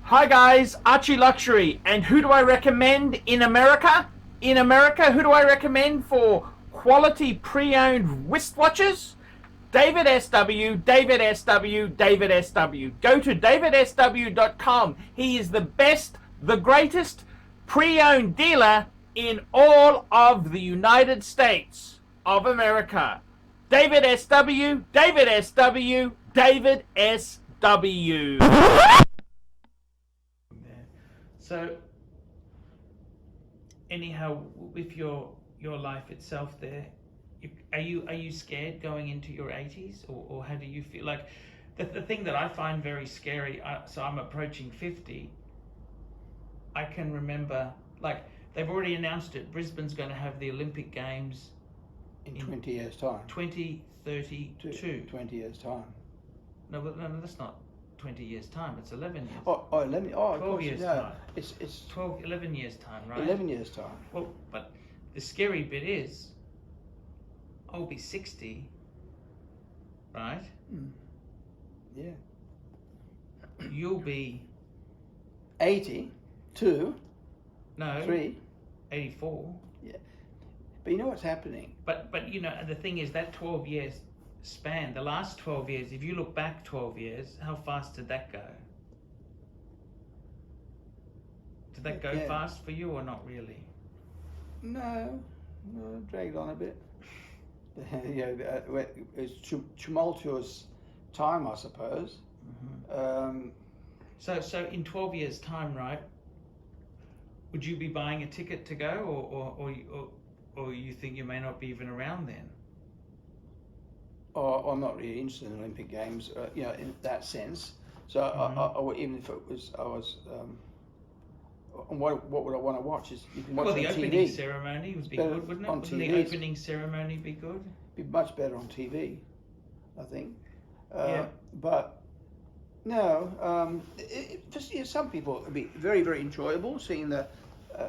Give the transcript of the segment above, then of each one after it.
Hi guys, Archie Luxury, and who do I recommend in America? In America, who do I recommend for quality pre-owned wristwatches? David SW, David SW, David SW. Go to davidsw.com. He is the best, the greatest pre-owned dealer in all of the United States of America. David SW, David SW, David SW. So, anyhow, with your life itself, there, are you scared going into your 80s, or how do you feel? Like, the thing that I find very scary. So I'm approaching 50. I can remember, like, they've already announced it. Brisbane's going to have the Olympic Games in 20 years' time. 2032. 20 years' time. No, that's not 20 years' time. It's 11 years. Oh, 11. Oh, 12 years time. It's 11 years time, right? 11 years' time. Well, but the scary bit is, I'll be 60, right? Mm. Yeah. You'll be 82, no 3. 84. Yeah. But you know what's happening? But you know, the thing is that 12 years span, the last 12 years, if you look back 12 years, how fast did that go? Did that go fast for you or not really? No, dragged on a bit. It's tumultuous time, I suppose. Mm-hmm. So in 12 years' time, right? Would you be buying a ticket to go, or you think you may not be even around then? I'm not really interested in Olympic Games, in that sense. So I even if it was, what would I want to watch? Is you can watch well, the on opening TV. ceremony would be good, wouldn't it? On Wouldn't TV. the opening ceremony be good? Be much better on TV, I think. Yeah. But no, some people it'd be very, very enjoyable seeing the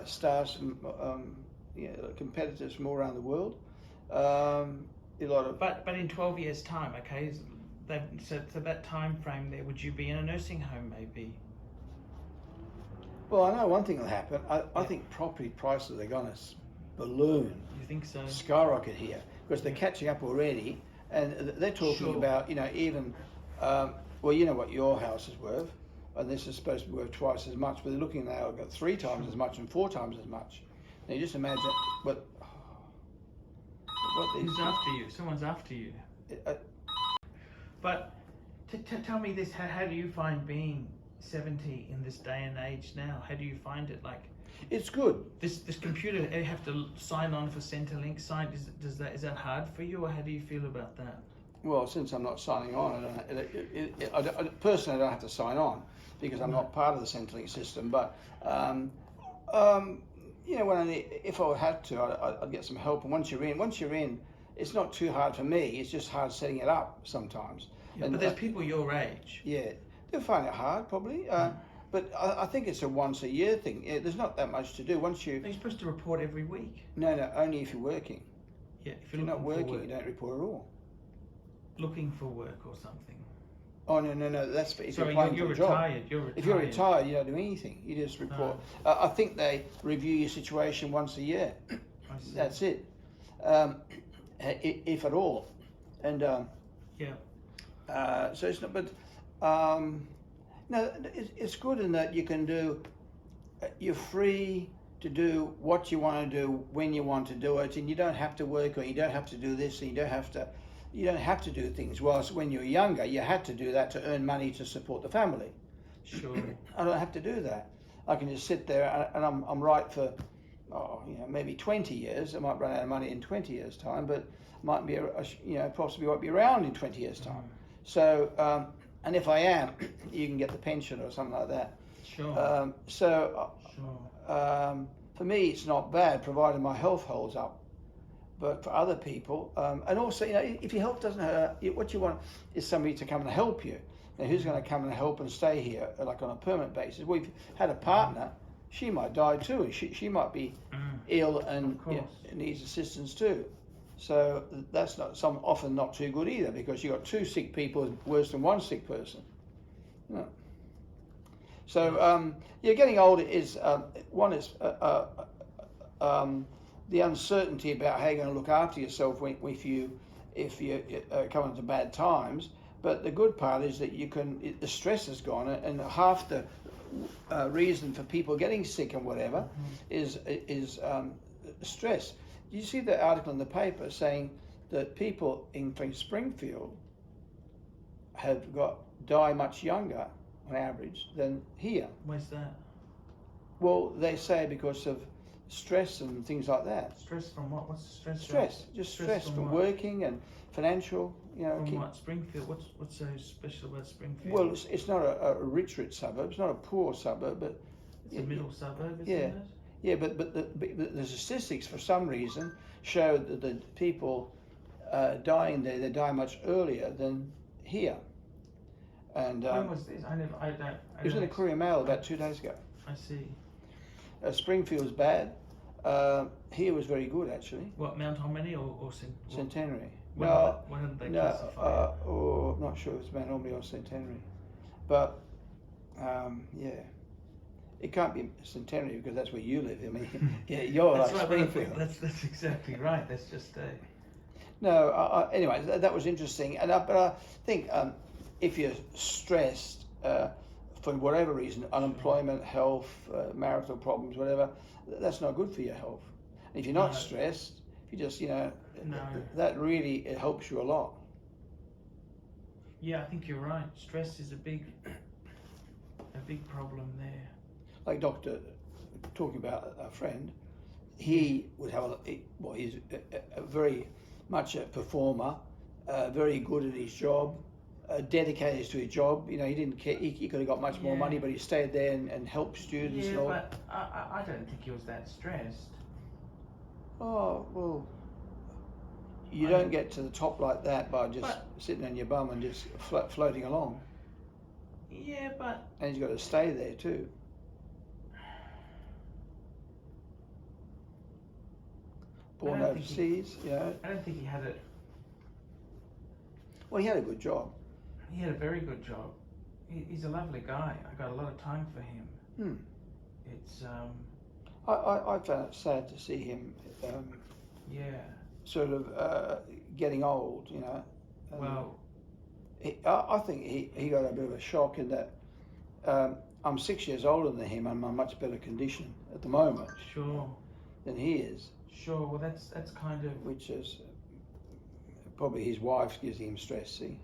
stars, competitors from all around the world. A lot of. But in 12 years' time, okay, so that time frame there, would you be in a nursing home maybe? Well, I know one thing will happen. I think property prices are going to balloon. You think so? Skyrocket here because they're catching up already, and they're talking about even. You know what your house is worth, and this is supposed to be worth twice as much, but they're looking now at 3 times as much and 4 times as much. Now you just imagine what these. Who's after you? Someone's after you. But tell me this: how do you find being 70 in this day and age now? How do you find it? Like, it's good. This computer, you have to sign on for Centrelink. Is that hard for you, or how do you feel about that? Well, since I'm not signing on, personally I don't have to sign on because I'm not part of the Centrelink system. But if I had to, I'd get some help. And once you're in, it's not too hard for me. It's just hard setting it up sometimes. Yeah, but there's people your age. Yeah, they'll find it hard probably. But I think it's a once a year thing. There's not that much to do. Are you supposed to report every week? No, only if you're working. Yeah, if you're not working, you don't report at all. Looking for work or something. Oh no! That's if you're retired. Job. If you're retired, you don't do anything. You just report. I think they review your situation once a year. That's it, if at all. And so it's not. But no, it's good in that you can do. You're free to do what you want to do when you want to do it, and you don't have to work, or you don't have to do this, and you don't have to do things. Whilst when you were younger, you had to do that to earn money to support the family. Sure. I don't have to do that. I can just sit there, and I'm right for, maybe 20 years. I might run out of money in 20 years' time, but might be, possibly won't be around in 20 years' time. So, and if I am, you can get the pension or something like that. Sure. For me, it's not bad, provided my health holds up. But for other people, and also, if your health doesn't hurt, what you want is somebody to come and help you. Now, who's going to come and help and stay here, like on a permanent basis? We've had a partner; she might die too, and she might be ill and needs assistance too. So that's often not too good either, because you've got 2 sick people is worse than 1 sick person. So getting older is one is the uncertainty about how you're going to look after yourself if you come into bad times. But the good part is that the stress is gone, and half the reason for people getting sick and whatever is stress. Did you see the article in the paper saying that people in Springfield die much younger on average than here? Where's that? Well, they say because of stress and things like that. Stress from what? What's the stress? Stress, just stress from working and financial. From what? Springfield. What's so special about Springfield? Well, it's not a rich suburb. It's not a poor suburb, but it's a middle suburb, isn't yeah. it? Yeah, but the statistics for some reason show that the people dying there, they die much earlier than here. And when was this? it was in the Courier Mail about 2 days ago. I see. Springfield's bad. Here was very good actually. What, Mount Hominy or Centenary? When did they classify it? I'm not sure if it's Mount Hominy or Centenary, but yeah. It can't be Centenary because that's where you live. I mean, yeah, you're that's like right, Springfield. That's exactly right. That's just No, anyway, that was interesting. But I think if you're stressed for whatever reason, unemployment, health, marital problems, whatever, that's not good for your health. And if you're not stressed, if you just, that really it helps you a lot. Yeah, I think you're right. Stress is a big problem there. Like talking about a friend, he would have he's a very much a performer, very good at his job, dedicated to his job. He didn't care. He could have got much more money, but he stayed there and helped students. Yeah, and all. but I don't think he was that stressed. Oh well, you don't get to the top like that by just sitting on your bum and just floating along. Yeah, but and he's got to stay there too. Born overseas, I don't think he had it. Well, he had a good job. He had a very good job. He's a lovely guy. I got a lot of time for him. It's I found it sad to see him. Sort of getting old, Well, I think he got a bit of a shock in that I'm 6 years older than him. I'm in a much better condition at the moment. Sure. Than he is. Sure. Well, that's kind of. Which is probably his wife gives him stress. See.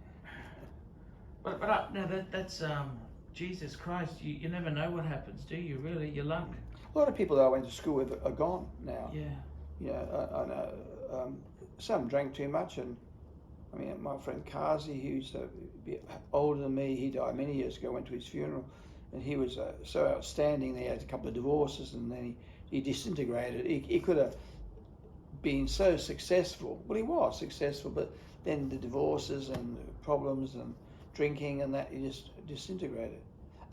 But no, that's Jesus Christ. You never know what happens, do you? Really, your luck. A lot of people that I went to school with are gone now. Yeah. I know. Some drank too much, and I mean, my friend Kazi, who's a bit older than me, he died many years ago. Went to his funeral, and he was so outstanding. He had a couple of divorces, and then he disintegrated. He could have been so successful. Well, he was successful, but then the divorces and problems and drinking and that, he just disintegrated.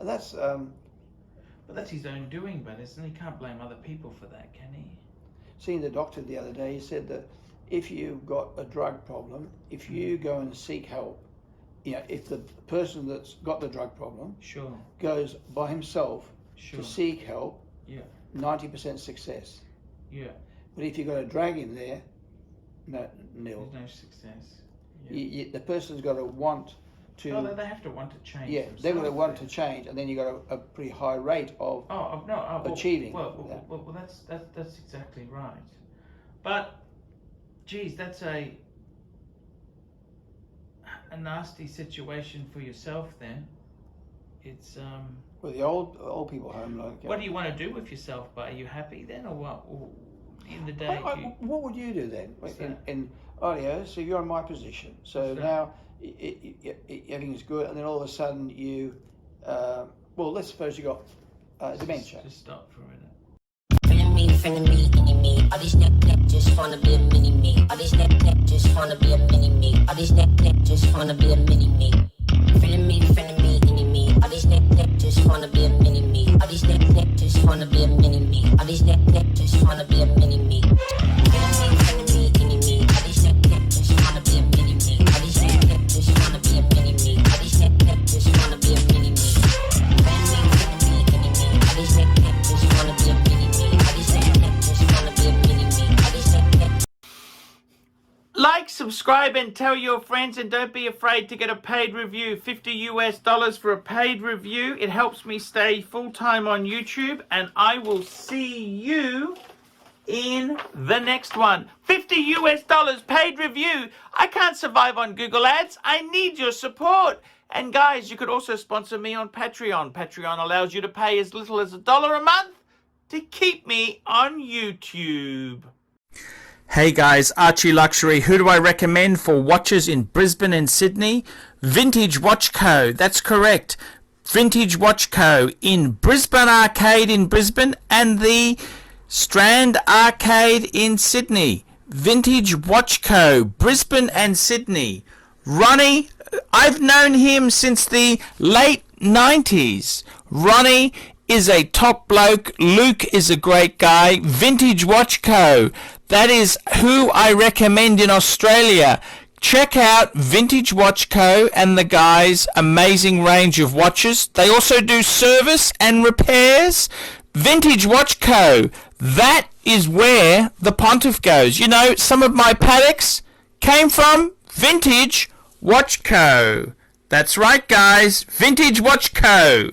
And that's. But that's his own doing, but isn't he? Can't blame other people for that, can he? Seeing the doctor the other day, he said that if you've got a drug problem, if you go and seek help, if the person that's got the drug problem goes by himself to seek help, 90% success. Yeah. But if you've got to drag him there, nil. There's no success. The person's got to want to. No, they have to want to change. Yeah, they've got to want to change, and then you've got a pretty high rate of achieving. Well, that's exactly right. But, geez, that's a nasty situation for yourself. Then, it's Well, the old people home, like. What do you want to do with yourself? But are you happy then, or what? Or in the day, what would you do then? So you're in my position. So now everything's good, and then all of a sudden you, let's suppose you got dementia. Just stop for a minute. Me. All these neck just wanna be a mini me. All these neck just wanna be a mini me. All these neck just wanna be a mini me. Feeling me, me. All these neck just wanna be a mini me. All these neck just wanna be a mini me. All these neck just wanna be a mini me. Feeling me. All these neck just wanna be a mini me. All these neck just wanna be a mini me. All these neck just wanna be a mini me. Feeling me. subscribe and tell your friends, and don't be afraid to get a paid review. $50 for a paid review. It helps me stay full-time on YouTube, and I will see you in the next one. $50 paid review. I can't survive on Google Ads. I need your support. And guys, you could also sponsor me on Patreon. Patreon allows you to pay as little as $1 a month to keep me on YouTube. Hey guys, Archie Luxury. Who do I recommend for watches in Brisbane and Sydney? Vintage Watch Co. That's correct. Vintage Watch Co. in Brisbane Arcade in Brisbane and the Strand Arcade in Sydney. Vintage Watch Co. Brisbane and Sydney. Ronnie, I've known him since the late 90s. Ronnie is a top bloke. Luke is a great guy. Vintage Watch Co. That is who I recommend in Australia. Check out Vintage Watch Co. and the guys' amazing range of watches. They also do service and repairs. Vintage Watch Co. That is where the Pontiff goes. You know, some of my Pateks came from Vintage Watch Co. That's right, guys. Vintage Watch Co.